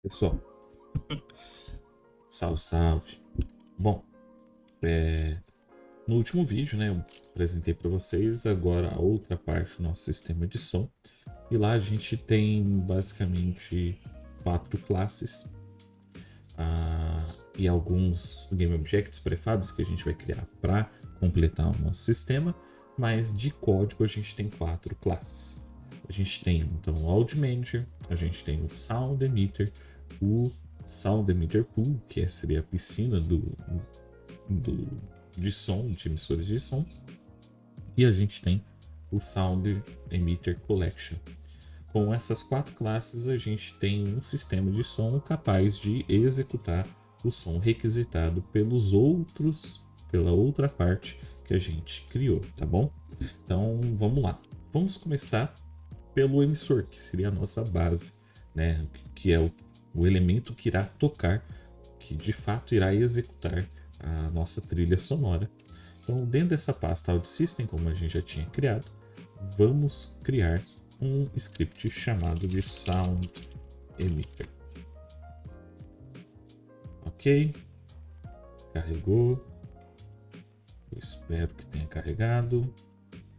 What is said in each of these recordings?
Pessoal, salve, salve. Bom, no último vídeo, né, eu apresentei para vocês agora a outra parte do nosso sistema de som. E lá a gente tem basicamente 4 classes e alguns Game Objects prefabs que a gente vai criar para completar o nosso sistema, mas de código a gente tem 4 classes. A gente tem então o Audio Manager, a gente tem o Sound Emitter, o Sound Emitter Pool, que seria a piscina de som, de emissores de som, e a gente tem o Sound Emitter Collection. Com essas 4 classes, a gente tem um sistema de som capaz de executar o som requisitado pela outra parte que a gente criou, tá bom? Então vamos lá. Vamos começar pelo emissor, que seria a nossa base, né? Que é o elemento que irá tocar, que de fato irá executar a nossa trilha sonora. Então, dentro dessa pasta Audio System, como a gente já tinha criado, vamos criar um script chamado de Sound Emitter. Ok, carregou. Eu espero que tenha carregado.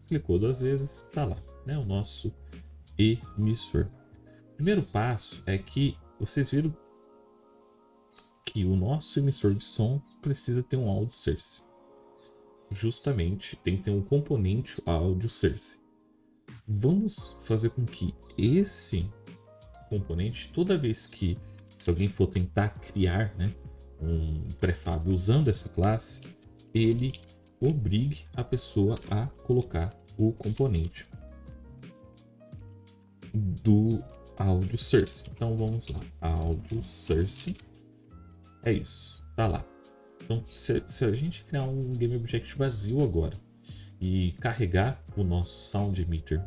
Clicou 2 vezes, está lá, né? O nosso emissor. O primeiro passo é que vocês viram que o nosso emissor de som precisa ter um audio source. Justamente tem que ter um componente audio source. Vamos fazer com que esse componente, toda vez que se alguém for tentar criar, né, um prefab usando essa classe, ele obrigue a pessoa a colocar o componente do audio source. Então vamos lá, audio source é isso, tá lá. Então se a gente criar um Game Object vazio agora e carregar o nosso Sound Emitter,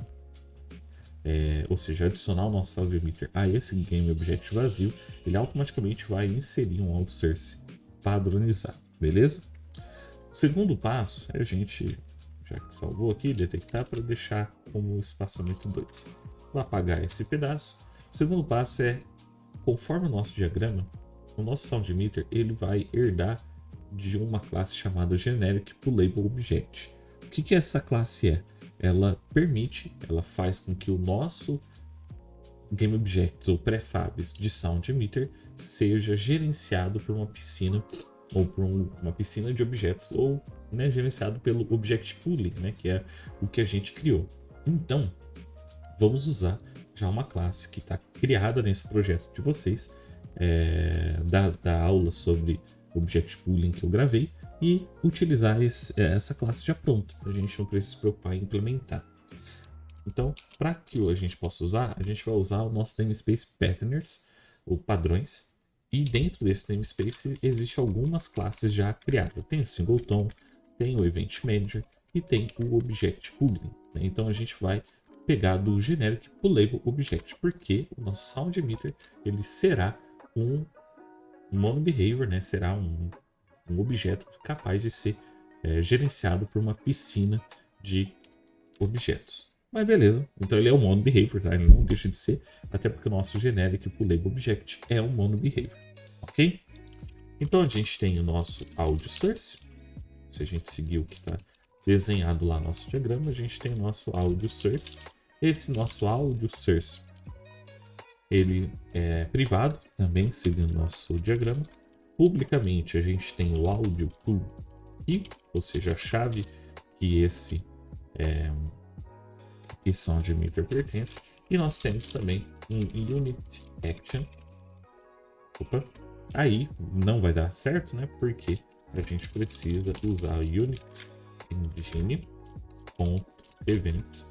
ou seja, adicionar o nosso Sound Emitter a esse Game Object vazio, ele automaticamente vai inserir um audio source padronizado, beleza? O segundo passo é a gente, já que salvou aqui, detectar para deixar como espaçamento 2. Vou apagar esse pedaço. O segundo passo é, conforme o nosso diagrama, o nosso Sound Emitter ele vai herdar de uma classe chamada Generic Pullable Object. O que essa classe é? Ela faz com que o nosso Game Objects ou prefabs de Sound Emitter seja gerenciado por uma piscina ou por uma piscina de objetos ou, né, gerenciado pelo Object Pooling, né, que é o que a gente criou. Então, vamos usar já uma classe que está criada nesse projeto de vocês, da aula sobre Object Pooling que eu gravei, e utilizar essa classe já pronta. A gente não precisa se preocupar em implementar. Então, para que a gente possa usar, a gente vai usar o nosso namespace patterners, ou padrões, e dentro desse namespace existem algumas classes já criadas. Tem o singleton, tem o event manager e tem o object pooling, né? Então a gente vai pegar do generic pullable object, porque o nosso sound emitter ele será um monobehavior, né? Será um objeto capaz de ser gerenciado por uma piscina de objetos. Mas beleza, então ele é um monobehavior, tá? Ele não deixa de ser, até porque o nosso generic pullable object é um monobehavior, ok? Então a gente tem o nosso audio source. Se a gente seguir o que está desenhado lá no nosso diagrama, a gente tem o nosso audio source. Esse nosso audio source ele é privado, também seguindo o nosso diagrama. Publicamente a gente tem o audio pool key, ou seja, a chave que esse Sound Emitter pertence. E nós temos também um Unit Action. Opa, aí não vai dar certo, né? Porque a gente precisa usar o Unit Engine com events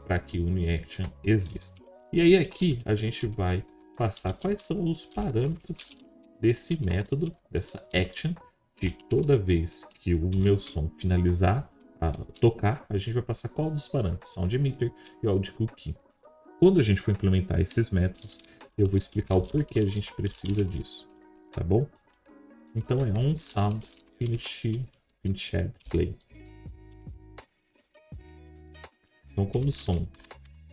para que o Unit Action exista. E aí aqui a gente vai passar quais são os parâmetros desse método, dessa action, de toda vez que o meu som finalizar a tocar, a gente vai passar qual dos parâmetros, Sound Emitter e Audio Key. Quando a gente for implementar esses métodos, eu vou explicar o porquê a gente precisa disso, tá bom? Então é um sound finished play. Então quando o som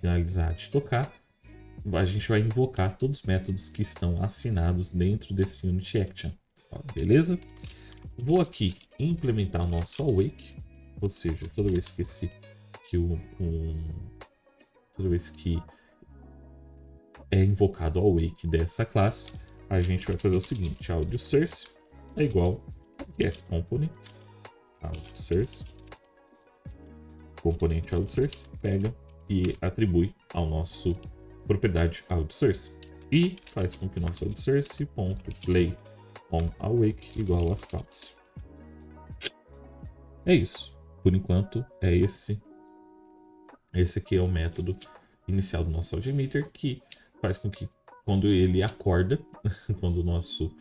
finalizar de tocar, a gente vai invocar todos os métodos que estão assinados dentro desse Unity Action. Ó, beleza? Vou aqui implementar o nosso awake, ou seja, toda vez que toda vez que é invocado o awake dessa classe, a gente vai fazer o seguinte: audio source é igual a get component audio source, componente audio source, pega e atribui ao nosso propriedade audio source e faz com que o nosso audio source .play on awake igual a false. É isso. Por enquanto é esse aqui é o método inicial do nosso audio emitter, que faz com que quando ele acorda, quando o nosso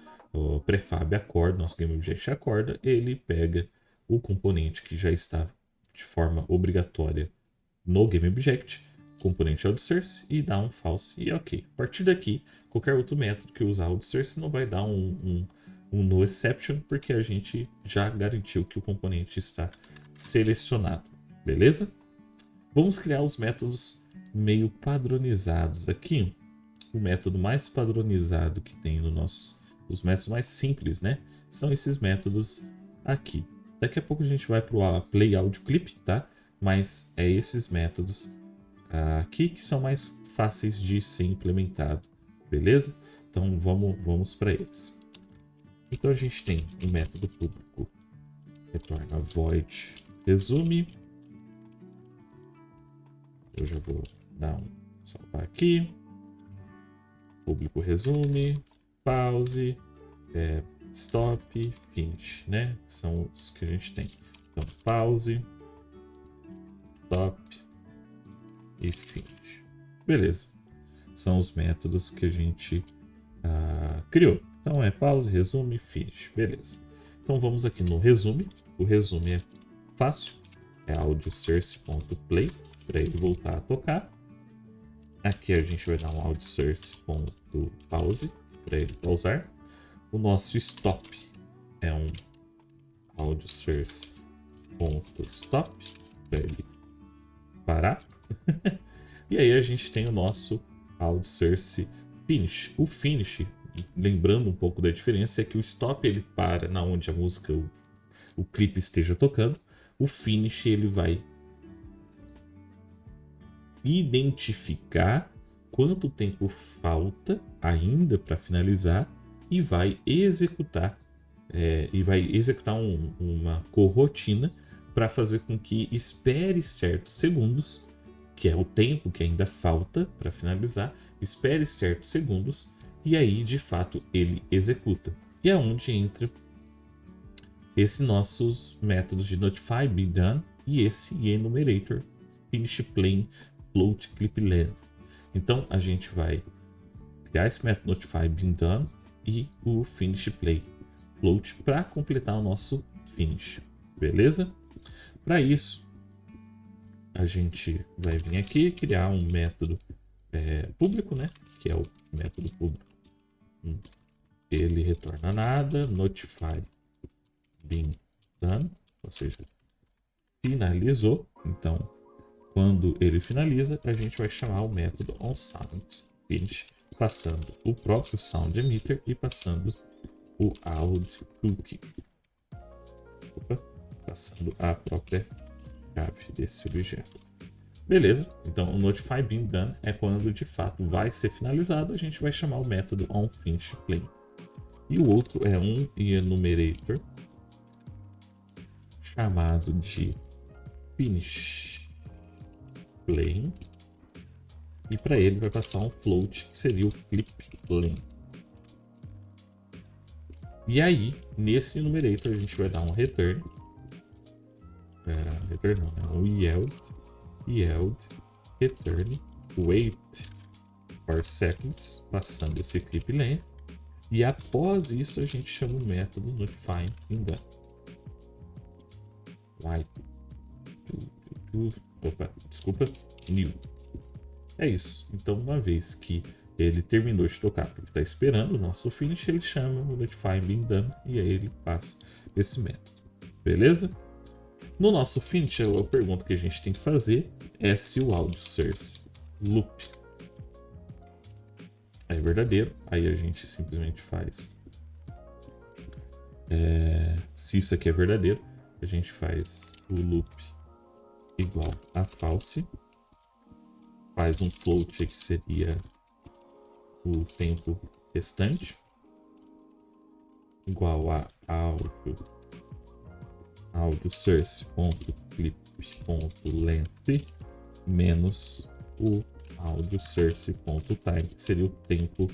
prefab acorda, nosso GameObject acorda, ele pega o componente que já está de forma obrigatória no GameObject, componente AudioSource, e dá um false e ok. A partir daqui, qualquer outro método que usar AudioSource não vai dar um no exception, porque a gente já garantiu que o componente está selecionado, beleza? Vamos criar os métodos meio padronizados aqui. O método mais padronizado que tem no os métodos mais simples, né? São esses métodos aqui. Daqui a pouco a gente vai para o Play Audio Clip, tá? Mas é esses métodos aqui que são mais fáceis de ser implementado, beleza? Então vamos para eles. Então a gente tem um método público, retorna void resume. Eu já vou dar salvar aqui. Público resume, pause, stop, finish, né? São os que a gente tem. Então, pause, stop e finish. Beleza. São os métodos que a gente criou. Então, é pause, resume, finish. Beleza. Então, vamos aqui no resume. O resume é fácil. É audiosource.play para ele voltar a tocar. Aqui a gente vai dar um audiosource.pause para ele pausar. O nosso stop é um audiosource.stop para ele parar. E aí a gente tem o nosso audiosource finish. O finish, lembrando um pouco da diferença, é que o stop ele para na onde a música, o clipe esteja tocando. O finish ele vai identificar quanto tempo falta ainda para finalizar e vai executar uma corrotina para fazer com que espere certos segundos, que é o tempo que ainda falta para finalizar, espere certos segundos e aí de fato ele executa. E é onde entra esses nossos métodos de notify be done e esse enumerator finish playing float clip length. Então a gente vai criar esse método notify being done e o finish play float para completar o nosso finish, beleza? Para isso a gente vai vir aqui criar um método público, né? Que é o método público. Ele retorna nada, notify being done, ou seja, finalizou. Então quando ele finaliza, a gente vai chamar o método onSoundFinish, passando o próprio sound emitter e passando o audio cookie. Passando a própria chave desse objeto. Beleza, então o notify being done é quando de fato vai ser finalizado, a gente vai chamar o método onFinishPlay. E o outro é um enumerator chamado de finish playing, e para ele vai passar um float que seria o clip length. E aí nesse enumerator a gente vai dar um return, um yield return wait for seconds, passando esse clip length, e após isso a gente chama o método notify being done. New. É isso. Então, uma vez que ele terminou de tocar porque está esperando o nosso finish, ele chama o notify being done e aí ele passa esse método. Beleza? No nosso finish, a pergunta que a gente tem que fazer é se o audio source loop é verdadeiro. Aí a gente simplesmente faz... se isso aqui é verdadeiro, a gente faz o loop igual a false. Faz um float que seria o tempo restante. Igual a audio source.clip.length menos o audio source.time, que seria o tempo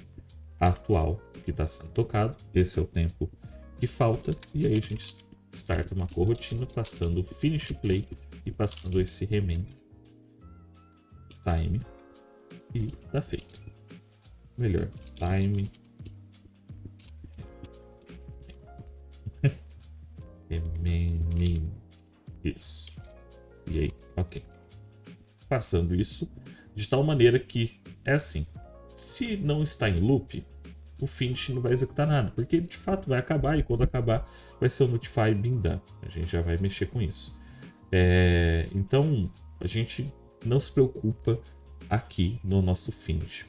atual que está sendo tocado. Esse é o tempo que falta. E aí a gente starta uma corotina passando o finish play e passando esse remain time e tá feito. Melhor, time remaining. Isso. E aí, ok. Passando isso de tal maneira que é assim. Se não está em loop, o finish não vai executar nada, porque ele de fato vai acabar e quando acabar vai ser o notify being done. A gente já vai mexer com isso. Então a gente não se preocupa aqui no nosso finish.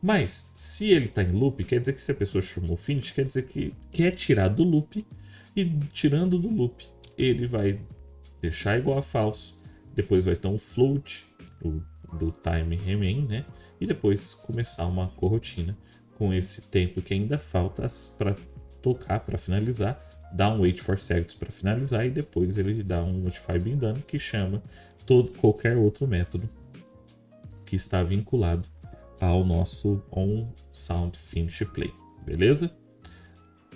Mas se ele está em loop, quer dizer que se a pessoa chamou finish, quer dizer que quer tirar do loop, e tirando do loop ele vai deixar igual a falso, depois vai ter um float do time remain, né? E depois começar uma corotina com esse tempo que ainda falta para tocar, para finalizar, dá um wait for seconds para finalizar e depois ele dá um notify being done que chama qualquer outro método que está vinculado ao nosso onSoundFinishPlay, beleza?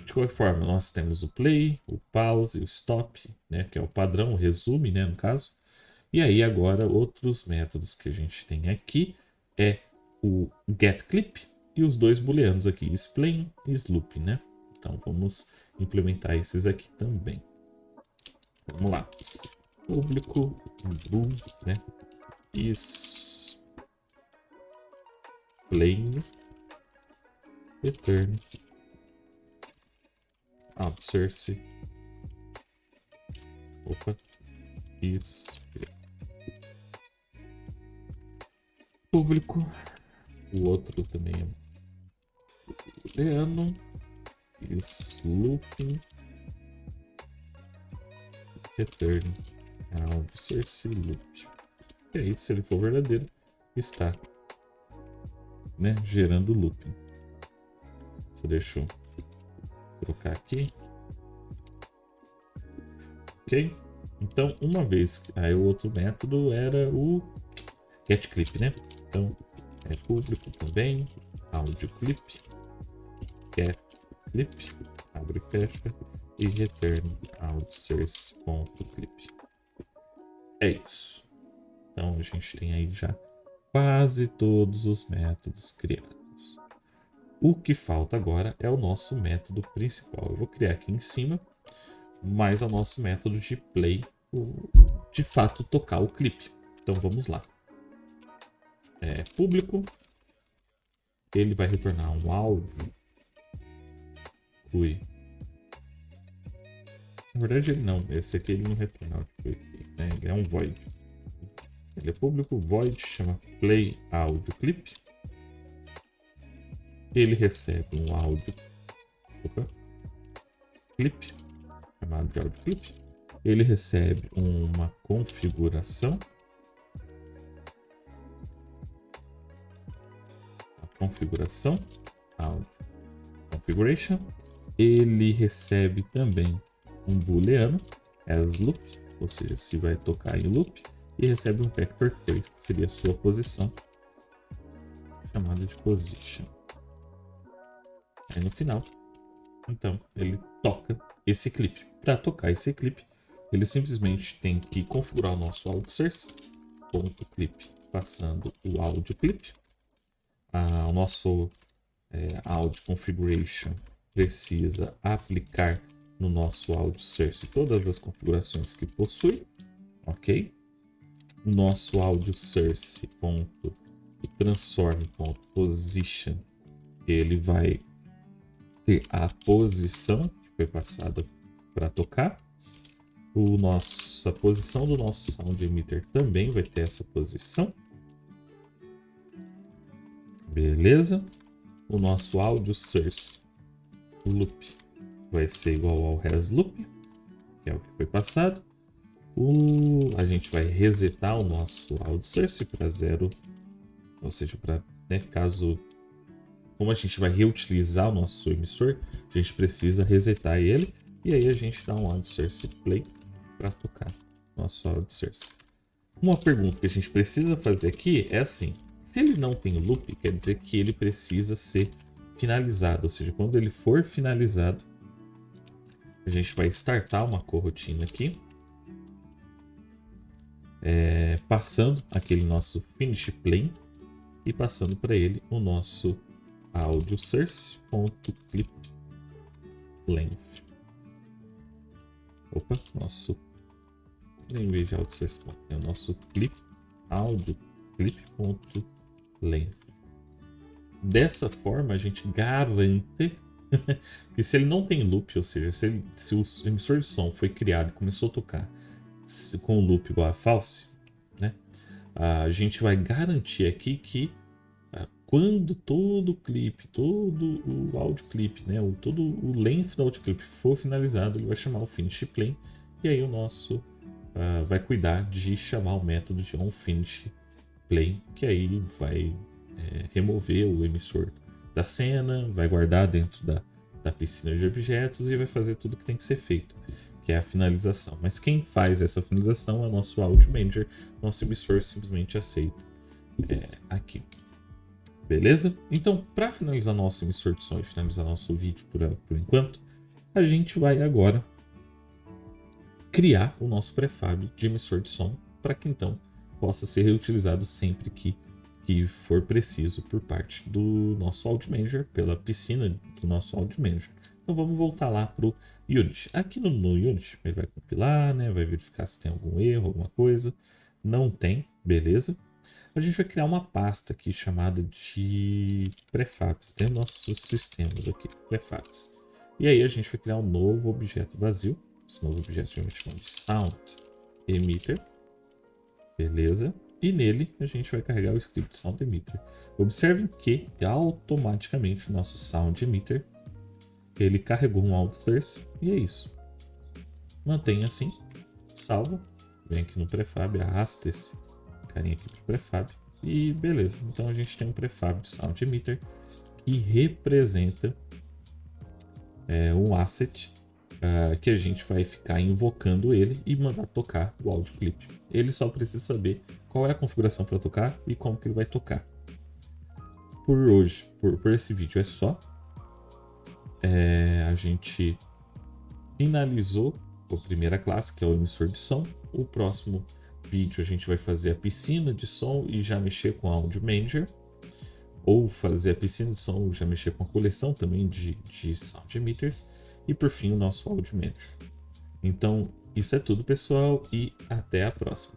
De qualquer forma, nós temos o play, o pause, o stop, né, que é o padrão, o resume, né, no caso. E aí agora outros métodos que a gente tem aqui é o getClip e os dois booleanos aqui, isPlain e isLoop, né? Então vamos implementar esses aqui também. Vamos lá. Público, bool, né? isPlain, return, outsource, isPlain. Público, o outro também é booleano, isLooping, return, outsource loop. E aí, se ele for verdadeiro, está, né, gerando looping. Só deixa eu trocar aqui. Ok? Então, uma vez, aí o outro método era o getClip, né? Então, é público também, audioClip, getClip, abre e fecha, e return outsource.clip. É isso. Então, a gente tem aí já quase todos os métodos criados. O que falta agora é o nosso método principal. Eu vou criar aqui em cima, mas é o nosso método de play, de fato tocar o clipe. Então vamos lá. Público, ele vai retornar um áudio. Na verdade ele não, esse aqui ele não retorna áudio, né? Ele é um void. Ele é público, void, chama play audio clip. Ele recebe um áudio clip, chamado de áudio clip. Ele recebe uma configuração. Audio configuration. Ele recebe também um booleano, as loop, ou seja, se vai tocar em loop, e recebe um vector 3, que seria a sua posição, chamada de position. Aí no final, então, ele toca esse clipe. Para tocar esse clipe, ele simplesmente tem que configurar o nosso outsource.clip, passando o audio clip. O nosso audio configuration precisa aplicar no nosso audio source todas as configurações que possui, ok? O nosso audio source.transform.position, ele vai ter a posição que foi passada para tocar. A posição do nosso sound emitter também vai ter essa posição. Beleza? o nosso audio source loop vai ser igual ao res loop, que é o que foi passado. A gente vai resetar o nosso audio source para 0, ou seja, para, né, caso, como a gente vai reutilizar o nosso emissor, a gente precisa resetar ele, e aí a gente dá um audio source play para tocar nosso audio source. Uma pergunta que a gente precisa fazer aqui é assim: se ele não tem loop, quer dizer que ele precisa ser finalizado, ou seja, quando ele for finalizado, a gente vai startar uma coroutine aqui, passando aquele nosso finish plane e passando para ele o nosso audio source.clip length. Opa, nosso, em vez de audio source, é o nosso clip audio clip.length. Dessa forma a gente garante que se ele não tem loop, ou seja, se o emissor de som foi criado e começou a tocar com o loop igual a false, né, a gente vai garantir aqui que quando todo o clipe, todo o audio clip, né, todo o length do audio clip for finalizado, ele vai chamar o finish plane, e aí o nosso vai cuidar de chamar o método de onFinish plane, que aí vai remover o emissor da cena, vai guardar dentro da piscina de objetos e vai fazer tudo que tem que ser feito, que é a finalização. Mas quem faz essa finalização é o nosso Audio Manager, nosso emissor simplesmente aceita aqui. Beleza? Então, para finalizar nosso emissor de som e finalizar nosso vídeo por enquanto, a gente vai agora criar o nosso prefab de emissor de som para que então possa ser reutilizado sempre que for preciso por parte do nosso Audio Manager, pela piscina do nosso Audio Manager. Então vamos voltar lá para o Unity. Aqui no Unity ele vai compilar, né, vai verificar se tem algum erro, alguma coisa. Não tem, beleza? A gente vai criar uma pasta aqui chamada de prefabs, dentro dos nossos sistemas aqui, prefabs. E aí a gente vai criar um novo objeto vazio. Esse novo objeto a gente chama de Sound Emitter, beleza? E nele a gente vai carregar o script Sound Emitter. Observem que automaticamente o nosso Sound Emitter ele carregou um audio source e é isso. Mantenha assim, salva, vem aqui no prefab, arrasta esse carinha aqui para o prefab e beleza. Então a gente tem um prefab de Sound Emitter que representa um asset que a gente vai ficar invocando ele e mandar tocar o áudio clipe. Ele só precisa saber qual é a configuração para tocar e como que ele vai tocar. Por hoje, por esse vídeo é só. A gente finalizou a primeira classe, que é o emissor de som. O próximo vídeo a gente vai fazer a piscina de som e já mexer com o Audio Manager. Ou fazer a piscina de som e já mexer com a coleção também de Sound Emitters. E por fim o nosso Audio Manager. Então isso é tudo, pessoal, e até a próxima.